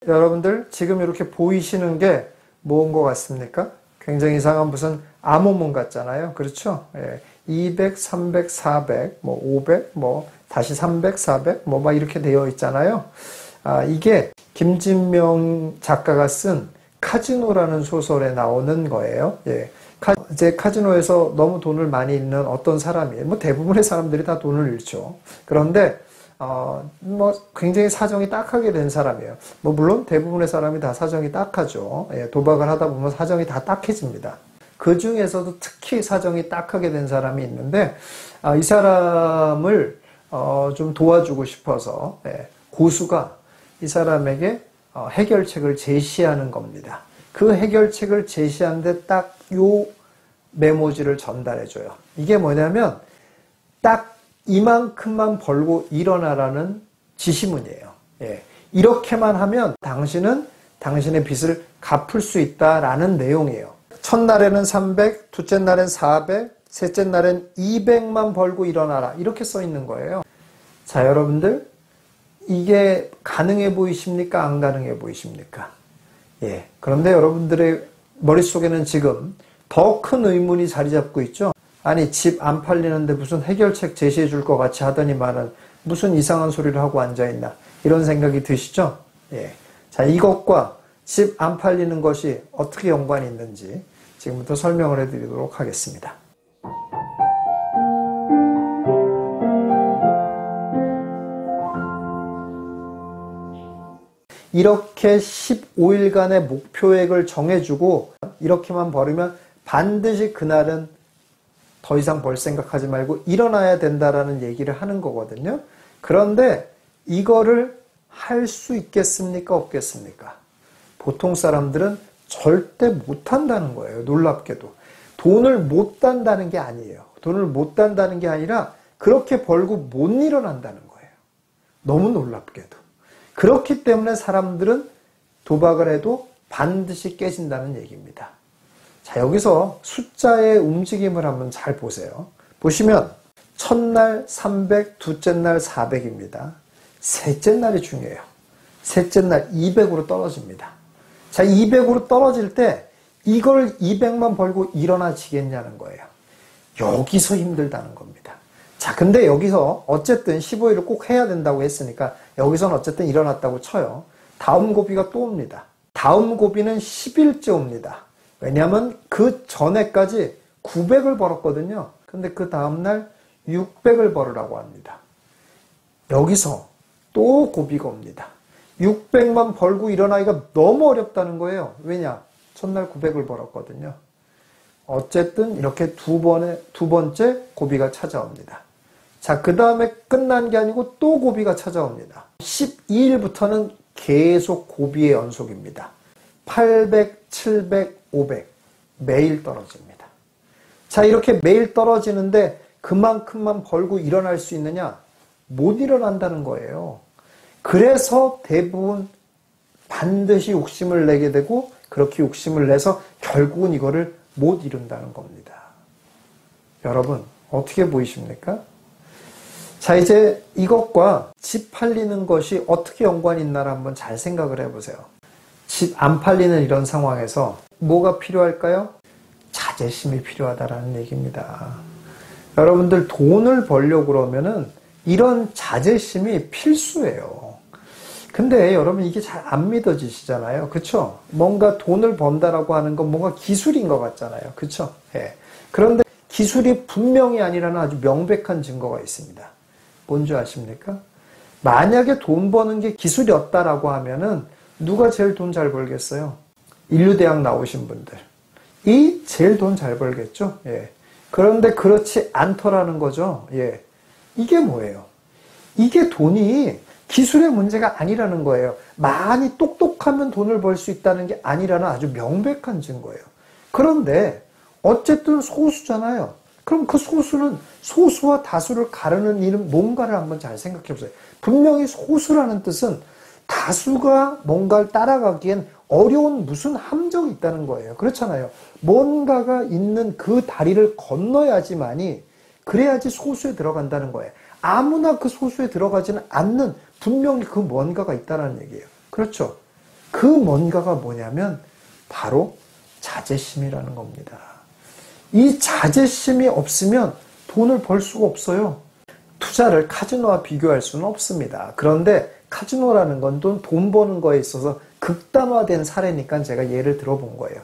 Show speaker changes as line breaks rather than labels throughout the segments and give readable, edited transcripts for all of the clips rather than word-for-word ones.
여러분들 지금 이렇게 보이시는 게 뭔 것 같습니까? 굉장히 이상한 무슨 암호문 같잖아요. 그렇죠? 예. 200, 300, 400, 뭐 500, 뭐 다시 300, 400, 뭐 막 이렇게 되어 있잖아요. 이게 김진명 작가가 쓴 카지노라는 소설에 나오는 거예요. 예. 이제 카지노에서 너무 돈을 많이 잃는 어떤 사람이에요. 뭐 대부분의 사람들이 다 돈을 잃죠. 그런데 뭐 굉장히 사정이 딱하게 된 사람이에요. 뭐 물론 대부분의 사람이 다 사정이 딱하죠. 예, 도박을 하다 보면 사정이 다 딱해집니다. 그 중에서도 특히 사정이 딱하게 된 사람이 있는데 이 사람을 좀 도와주고 싶어서 고수가 이 사람에게 해결책을 제시하는 겁니다. 그 해결책을 제시하는데 딱 요 메모지를 전달해줘요. 이게 뭐냐면 딱 이만큼만 벌고 일어나라는 지시문이에요. 예. 이렇게만 하면 당신은 당신의 빚을 갚을 수 있다라는 내용이에요. 첫날에는 300, 둘째 날엔 400, 셋째 날엔 200만 벌고 일어나라. 이렇게 써 있는 거예요. 자, 여러분들, 이게 가능해 보이십니까? 안 가능해 보이십니까? 예. 그런데 여러분들의 머릿속에는 지금 더 큰 의문이 자리 잡고 있죠? 아니, 집 안 팔리는데 무슨 해결책 제시해 줄 것 같이 하더니만은 무슨 이상한 소리를 하고 앉아있나. 이런 생각이 드시죠? 예. 자, 이것과 집 안 팔리는 것이 어떻게 연관이 있는지 지금부터 설명을 해드리도록 하겠습니다. 이렇게 15일간의 목표액을 정해주고 이렇게만 벌으면 반드시 그날은 더 이상 벌 생각하지 말고 일어나야 된다라는 얘기를 하는 거거든요. 그런데 이거를 할 수 있겠습니까? 없겠습니까? 보통 사람들은 절대 못한다는 거예요. 놀랍게도. 돈을 못 단다는 게 아니에요. 돈을 못 단다는 게 아니라 그렇게 벌고 못 일어난다는 거예요. 너무 놀랍게도. 그렇기 때문에 사람들은 도박을 해도 반드시 깨진다는 얘기입니다. 자, 여기서 숫자의 움직임을 한번 잘 보세요. 보시면 첫날 300, 둘째 날 400입니다. 셋째 날이 중요해요. 셋째 날 200으로 떨어집니다. 자, 200으로 떨어질 때 이걸 200만 벌고 일어나지겠냐는 거예요. 여기서 힘들다는 겁니다. 자, 근데 여기서 어쨌든 15일을 꼭 해야 된다고 했으니까 여기서는 어쨌든 일어났다고 쳐요. 다음 고비가 또 옵니다. 다음 고비는 10일째 옵니다. 왜냐하면 그 전에까지 900을 벌었거든요. 근데 그 다음날 600을 벌으라고 합니다. 여기서 또 고비가 옵니다. 600만 벌고 일어나기가 너무 어렵다는 거예요. 왜냐? 첫날 900을 벌었거든요. 어쨌든 이렇게 두 번째 고비가 찾아옵니다. 자, 그 다음에 끝난 게 아니고 또 고비가 찾아옵니다. 12일부터는 계속 고비의 연속입니다. 800, 700, 500 매일 떨어집니다. 자, 이렇게 매일 떨어지는데 그만큼만 벌고 일어날 수 있느냐? 못 일어난다는 거예요. 그래서 대부분 반드시 욕심을 내게 되고 그렇게 욕심을 내서 결국은 이거를 못 이룬다는 겁니다. 여러분, 어떻게 보이십니까? 자, 이제 이것과 집 팔리는 것이 어떻게 연관이 있나를 한번 잘 생각을 해보세요. 집 안 팔리는 이런 상황에서 뭐가 필요할까요? 자제심이 필요하다라는 얘기입니다. 여러분들 돈을 벌려고 그러면은 이런 자제심이 필수예요. 근데 여러분 이게 잘 안 믿어지시잖아요. 그쵸? 뭔가 돈을 번다라고 하는 건 뭔가 기술인 것 같잖아요. 그쵸? 예. 그런데 기술이 분명히 아니라는 아주 명백한 증거가 있습니다. 뭔지 아십니까? 만약에 돈 버는 게 기술이었다라고 하면은 누가 제일 돈 잘 벌겠어요? 인류대학 나오신 분들. 이 제일 돈 잘 벌겠죠? 예. 그런데 그렇지 않더라는 거죠. 예. 이게 뭐예요? 이게 돈이 기술의 문제가 아니라는 거예요. 많이 똑똑하면 돈을 벌 수 있다는 게 아니라는 아주 명백한 증거예요. 그런데 어쨌든 소수잖아요. 그럼 그 소수는 소수와 다수를 가르는 일은 뭔가를 한번 잘 생각해 보세요. 분명히 소수라는 뜻은 다수가 뭔가를 따라가기엔 어려운 무슨 함정이 있다는 거예요. 그렇잖아요. 뭔가가 있는 그 다리를 건너야지만이 그래야지 소수에 들어간다는 거예요. 아무나 그 소수에 들어가지는 않는 분명히 그 뭔가가 있다는 얘기예요. 그렇죠? 그 뭔가가 뭐냐면 바로 자제심이라는 겁니다. 이 자제심이 없으면 돈을 벌 수가 없어요. 투자를 카지노와 비교할 수는 없습니다. 그런데 카지노라는 건 돈 버는 거에 있어서 극단화된 사례니까 제가 예를 들어본 거예요.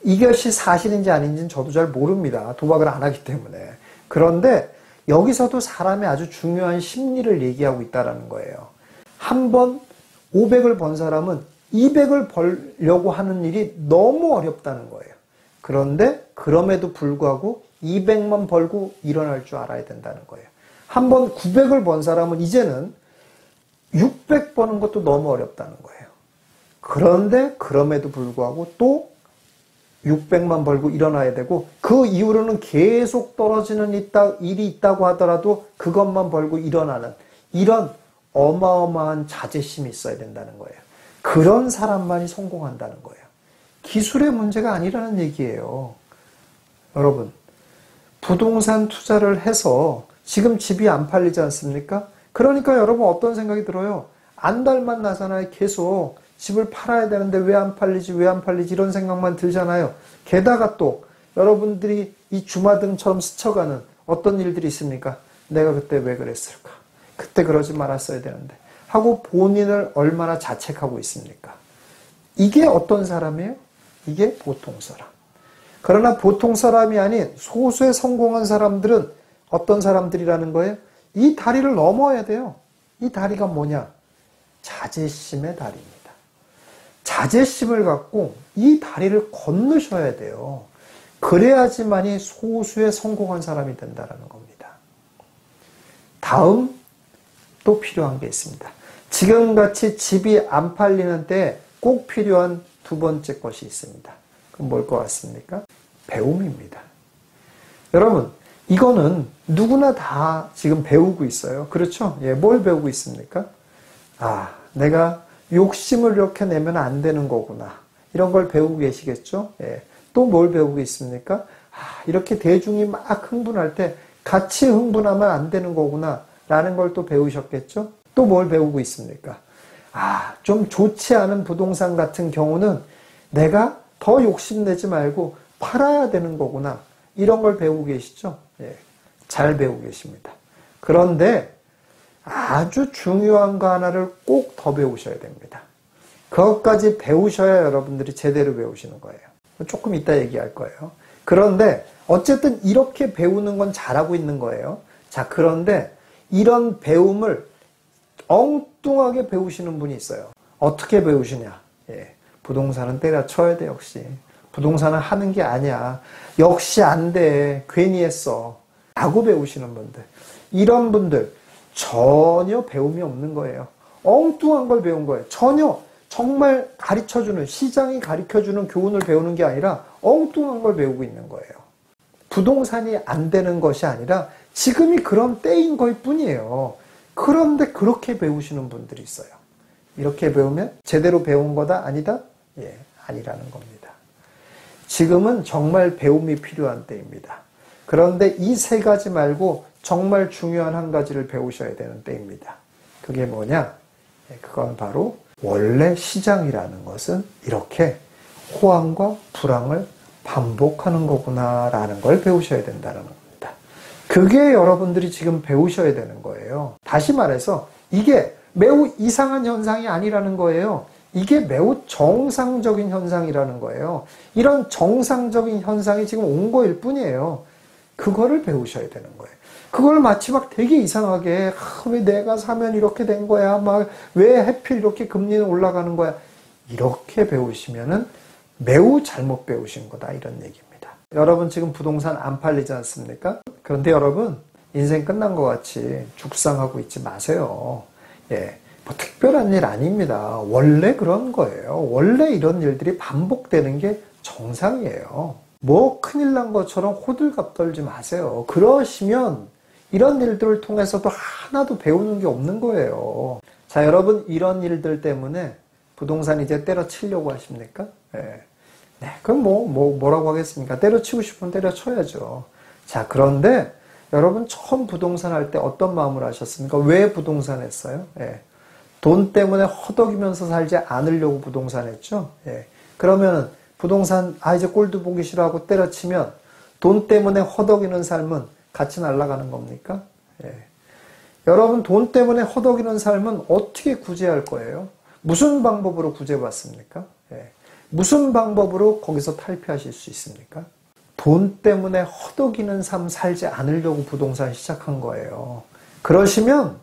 이것이 사실인지 아닌지는 저도 잘 모릅니다. 도박을 안 하기 때문에. 그런데 여기서도 사람의 아주 중요한 심리를 얘기하고 있다는 거예요. 한 번 500을 번 사람은 200을 벌려고 하는 일이 너무 어렵다는 거예요. 그런데 그럼에도 불구하고 200만 벌고 일어날 줄 알아야 된다는 거예요. 한 번 900을 번 사람은 이제는 600 버는 것도 너무 어렵다는 거예요. 그런데 그럼에도 불구하고 또 600만 벌고 일어나야 되고 그 이후로는 계속 떨어지는 일이 있다고 하더라도 그것만 벌고 일어나는 이런 어마어마한 자제심이 있어야 된다는 거예요. 그런 사람만이 성공한다는 거예요. 기술의 문제가 아니라는 얘기예요. 여러분, 부동산 투자를 해서 지금 집이 안 팔리지 않습니까? 그러니까 여러분 어떤 생각이 들어요? 안달만 나잖아요. 계속 집을 팔아야 되는데 왜 안 팔리지 이런 생각만 들잖아요. 게다가 또 여러분들이 이 주마등처럼 스쳐가는 어떤 일들이 있습니까? 내가 그때 왜 그랬을까? 그때 그러지 말았어야 되는데 하고 본인을 얼마나 자책하고 있습니까? 이게 어떤 사람이에요? 이게 보통 사람. 그러나 보통 사람이 아닌 소수의 성공한 사람들은 어떤 사람들이라는 거예요? 이 다리를 넘어야 돼요. 이 다리가 뭐냐? 자제심의 다리입니다. 자제심을 갖고 이 다리를 건너셔야 돼요. 그래야지만이 소수의 성공한 사람이 된다는 겁니다. 다음 또 필요한 게 있습니다. 지금같이 집이 안 팔리는 때 꼭 필요한 두 번째 것이 있습니다. 그럼 뭘 것 같습니까? 배움입니다. 여러분, 이거는 누구나 다 지금 배우고 있어요. 그렇죠? 예, 뭘 배우고 있습니까? 내가 욕심을 이렇게 내면 안 되는 거구나. 이런 걸 배우고 계시겠죠? 예. 또 뭘 배우고 있습니까? 이렇게 대중이 막 흥분할 때 같이 흥분하면 안 되는 거구나. 라는 걸 또 배우셨겠죠? 또 뭘 배우고 있습니까? 좀 좋지 않은 부동산 같은 경우는 내가 더 욕심내지 말고 팔아야 되는 거구나. 이런 걸 배우고 계시죠? 예. 잘 배우고 계십니다. 그런데 아주 중요한 거 하나를 꼭 더 배우셔야 됩니다. 그것까지 배우셔야 여러분들이 제대로 배우시는 거예요. 조금 이따 얘기할 거예요. 그런데 어쨌든 이렇게 배우는 건 잘하고 있는 거예요. 자, 그런데 이런 배움을 엉뚱하게 배우시는 분이 있어요. 어떻게 배우시냐? 예. 부동산은 때려쳐야 돼, 역시. 부동산은 하는 게 아니야. 역시 안 돼. 괜히 했어. 라고 배우시는 분들. 이런 분들 전혀 배움이 없는 거예요. 엉뚱한 걸 배운 거예요. 전혀 정말 가르쳐주는, 시장이 가르쳐주는 교훈을 배우는 게 아니라 엉뚱한 걸 배우고 있는 거예요. 부동산이 안 되는 것이 아니라 지금이 그런 때인 걸 뿐이에요. 그런데 그렇게 배우시는 분들이 있어요. 이렇게 배우면 제대로 배운 거다? 아니다? 예, 아니라는 겁니다. 지금은 정말 배움이 필요한 때입니다. 그런데 이 세 가지 말고 정말 중요한 한 가지를 배우셔야 되는 때입니다. 그게 뭐냐? 그건 바로 원래 시장이라는 것은 이렇게 호황과 불황을 반복하는 거구나라는 걸 배우셔야 된다는 겁니다. 그게 여러분들이 지금 배우셔야 되는 거예요. 다시 말해서 이게 매우 이상한 현상이 아니라는 거예요. 이게 매우 정상적인 현상이라는 거예요. 이런 정상적인 현상이 지금 온 거일 뿐이에요. 그거를 배우셔야 되는 거예요. 그걸 마치 막 되게 이상하게 왜 내가 사면 이렇게 된 거야? 막 왜 하필 이렇게 금리는 올라가는 거야? 이렇게 배우시면은 매우 잘못 배우신 거다 이런 얘기입니다. 여러분 지금 부동산 안 팔리지 않습니까? 그런데 여러분 인생 끝난 것 같이 죽상하고 있지 마세요. 예, 뭐 특별한 일 아닙니다. 원래 그런 거예요. 원래 이런 일들이 반복되는 게 정상이에요. 뭐 큰일 난 것처럼 호들갑 떨지 마세요. 그러시면 이런 일들을 통해서도 하나도 배우는 게 없는 거예요. 자, 여러분 이런 일들 때문에 부동산 이제 때려치려고 하십니까? 예. 네, 그럼 뭐라고 하겠습니까? 때려치고 싶으면 때려쳐야죠. 자, 그런데 여러분 처음 부동산 할 때 어떤 마음을 하셨습니까? 왜 부동산 했어요? 예. 돈 때문에 허덕이면서 살지 않으려고 부동산 했죠. 예. 그러면 부동산 이제 꼴도 보기 싫어하고 때려치면 돈 때문에 허덕이는 삶은 같이 날아가는 겁니까? 예. 여러분 돈 때문에 허덕이는 삶은 어떻게 구제할 거예요? 무슨 방법으로 구제받습니까? 예. 무슨 방법으로 거기서 탈피하실 수 있습니까? 돈 때문에 허덕이는 삶 살지 않으려고 부동산 시작한 거예요. 그러시면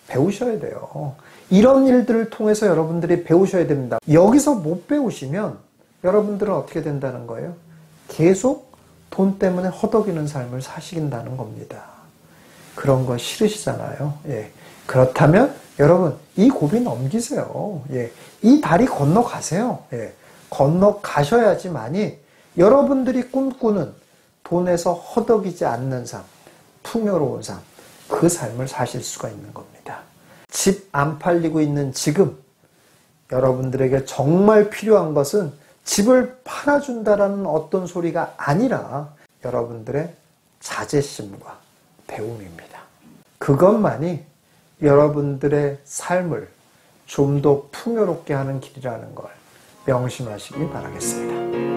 배우셔야 돼요. 이런 일들을 통해서 여러분들이 배우셔야 됩니다. 여기서 못 배우시면 여러분들은 어떻게 된다는 거예요? 계속 돈 때문에 허덕이는 삶을 사시긴다는 겁니다. 그런 거 싫으시잖아요. 예. 그렇다면 여러분 이 고비 넘기세요. 예. 이 다리 건너가세요. 예. 건너가셔야지만이 여러분들이 꿈꾸는 돈에서 허덕이지 않는 삶, 풍요로운 삶, 그 삶을 사실 수가 있는 겁니다. 집 안 팔리고 있는 지금 여러분들에게 정말 필요한 것은 집을 팔아준다라는 어떤 소리가 아니라 여러분들의 자제심과 배움입니다. 그것만이 여러분들의 삶을 좀 더 풍요롭게 하는 길이라는 걸 명심하시기 바라겠습니다.